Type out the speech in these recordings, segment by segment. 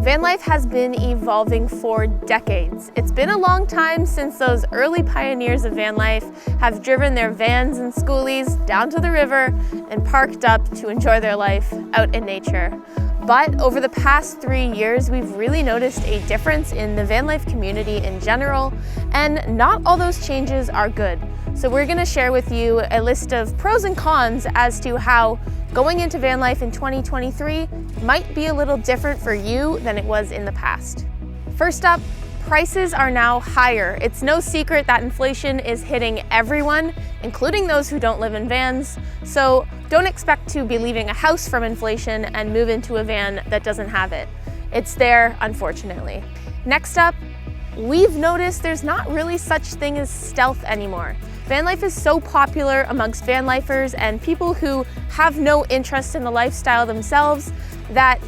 Vanlife has been evolving for decades. It's been a long time since those early pioneers of vanlife have driven their vans and schoolies down to the river and parked up to enjoy their life out in nature. But over the past 3 years, we've really noticed a difference in the vanlife community in general, and not all those changes are good. So we're going to share with you a list of pros and cons as to how going into vanlife in 2023 might be a little different for you than it was in the past. First up, prices are now higher. It's no secret that inflation is hitting everyone, including those who don't live in vans. So don't expect to be leaving a house from inflation and move into a van that doesn't have it. It's there, unfortunately. Next up, we've noticed there's not really such thing as stealth anymore. Vanlife is so popular amongst vanlifers and people who have no interest in the lifestyle themselves that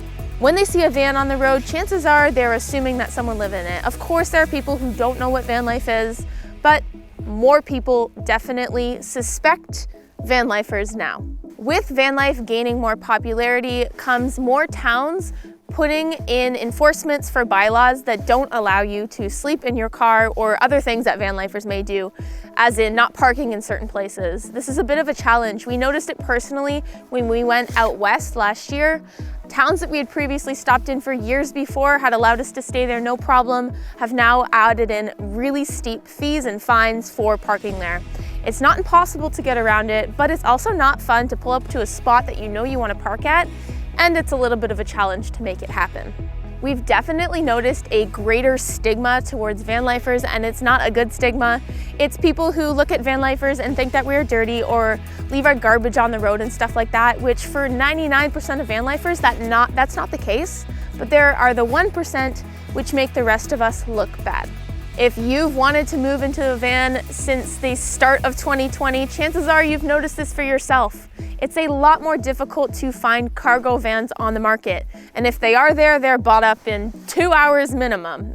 when they see a van on the road, chances are they're assuming that someone lives in it. Of course, there are people who don't know what vanlife is, but more people definitely suspect vanlifers now. With vanlife gaining more popularity comes more towns putting in enforcements for bylaws that don't allow you to sleep in your car or other things that vanlifers may do, as in not parking in certain places. This is a bit of a challenge. We noticed it personally when we went out west last year. Towns that we had previously stopped in for years before had allowed us to stay there no problem, have now added in really steep fees and fines for parking there. It's not impossible to get around it, but it's also not fun to pull up to a spot that you know you want to park at, and it's a little bit of a challenge to make it happen. We've definitely noticed a greater stigma towards vanlifers, and it's not a good stigma. It's people who look at vanlifers and think that we're dirty or leave our garbage on the road and stuff like that, which for 99% of vanlifers, that's not the case. But there are the 1% which make the rest of us look bad. If you've wanted to move into a van since the start of 2020, chances are you've noticed this for yourself. It's a lot more difficult to find cargo vans on the market. And if they are there, they're bought up in 2 hours minimum.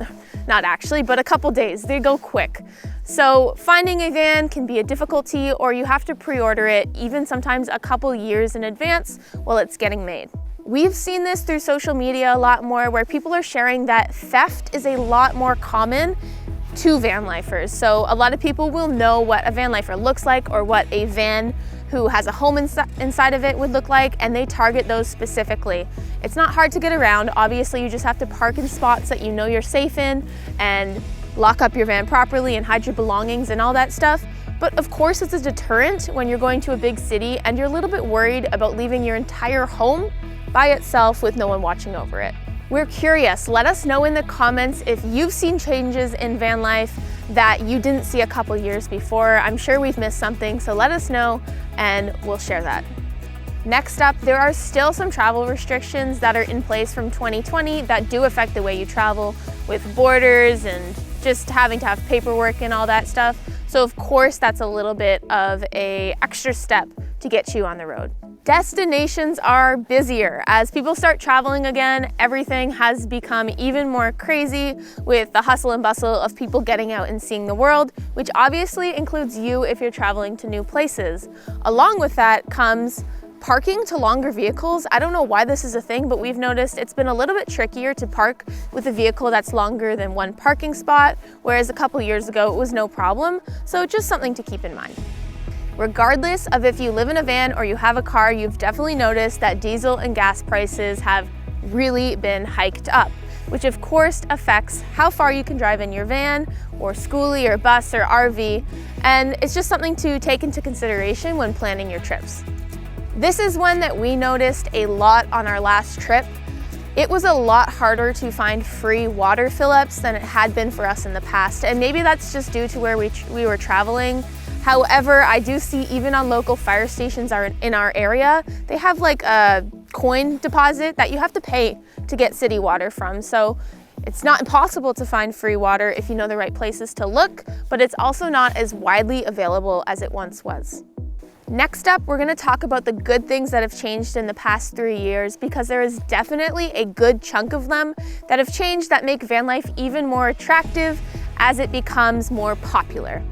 Not actually, but a couple days. They go quick. So finding a van can be a difficulty, or you have to pre-order it even sometimes a couple years in advance while it's getting made. We've seen this through social media a lot more, where people are sharing that theft is a lot more common to vanlifers. So a lot of people will know what a vanlifer looks like or what a van who has a home inside of it would look like, and they target those specifically. It's not hard to get around. Obviously, you just have to park in spots that you know you're safe in and lock up your van properly and hide your belongings and all that stuff. But of course, it's a deterrent when you're going to a big city and you're a little bit worried about leaving your entire home by itself with no one watching over it. We're curious. Let us know in the comments if you've seen changes in van life that you didn't see a couple years before. I'm sure we've missed something, so let us know and we'll share that. Next up, there are still some travel restrictions that are in place from 2020 that do affect the way you travel, with borders and just having to have paperwork and all that stuff. So of course, that's a little bit of an extra step to get you on the road. Destinations are busier. As people start traveling again, everything has become even more crazy with the hustle and bustle of people getting out and seeing the world, which obviously includes you if you're traveling to new places. Along with that comes parking to longer vehicles. I don't know why this is a thing, but we've noticed it's been a little bit trickier to park with a vehicle that's longer than one parking spot, whereas a couple years ago it was no problem. So just something to keep in mind. Regardless of if you live in a van or you have a car, you've definitely noticed that diesel and gas prices have really been hiked up, which of course affects how far you can drive in your van or schoolie or bus or RV, and it's just something to take into consideration when planning your trips. This is one that we noticed a lot on our last trip. It was a lot harder to find free water fill-ups than it had been for us in the past, and maybe that's just due to where we were traveling. However, I do see even on local fire stations in our area, they have like a coin deposit that you have to pay to get city water from. So it's not impossible to find free water if you know the right places to look, but it's also not as widely available as it once was. Next up, we're going to talk about the good things that have changed in the past 3 years, because there is definitely a good chunk of them that have changed that make van life even more attractive as it becomes more popular.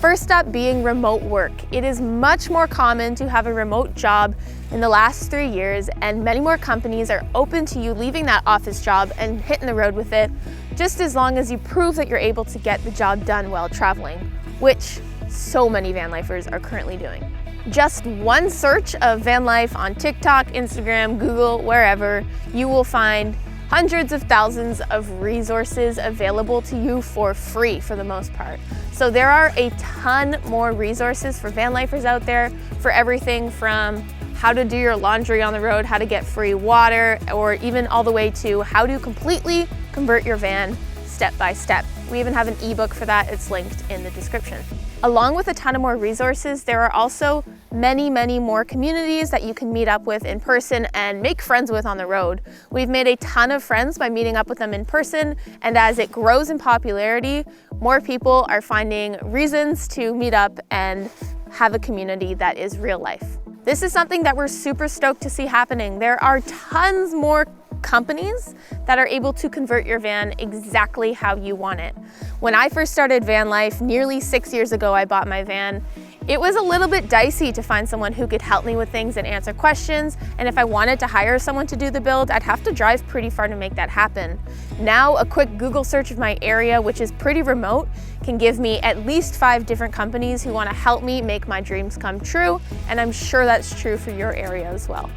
First up being remote work. It is much more common to have a remote job in the last 3 years, and many more companies are open to you leaving that office job and hitting the road with it, just as long as you prove that you're able to get the job done while traveling, which so many van lifers are currently doing. Just one search of van life on TikTok, Instagram, Google, wherever, you will find hundreds of thousands of resources available to you for free for the most part. So there are a ton more resources for van lifers out there for everything from how to do your laundry on the road, how to get free water, or even all the way to how to completely convert your van step by step. We even have an ebook for that. It's linked in the description. Along with a ton of more resources, there are also many more communities that you can meet up with in person and make friends with on the road. We've made a ton of friends by meeting up with them in person, and as it grows in popularity, more people are finding reasons to meet up and have a community that is real life. This is something that we're super stoked to see happening. There are tons more companies that are able to convert your van exactly how you want it. When I first started van life, nearly 6 years ago, I bought my van. It was a little bit dicey to find someone who could help me with things and answer questions, and if I wanted to hire someone to do the build, I'd have to drive pretty far to make that happen. Now, a quick Google search of my area, which is pretty remote, can give me at least 5 different companies who want to help me make my dreams come true, and I'm sure that's true for your area as well.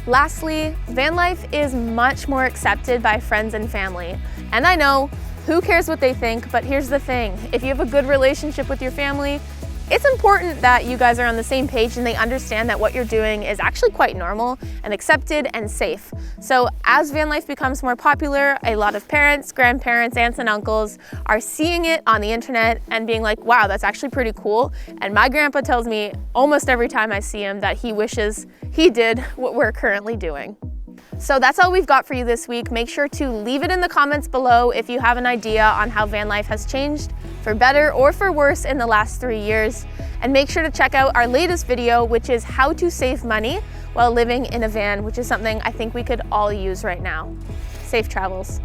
Lastly, van life is much more accepted by friends and family. And I know, who cares what they think, but here's the thing. If you have a good relationship with your family, it's important that you guys are on the same page and they understand that what you're doing is actually quite normal and accepted and safe. So as van life becomes more popular, a lot of parents, grandparents, aunts and uncles are seeing it on the internet and being like, wow, that's actually pretty cool. And my grandpa tells me almost every time I see him that he wishes he did what we're currently doing. So that's all we've got for you this week. Make sure to leave it in the comments below if you have an idea on how van life has changed for better or for worse in the last 3 years. And make sure to check out our latest video, which is how to save money while living in a van, which is something I think we could all use right now. Safe travels.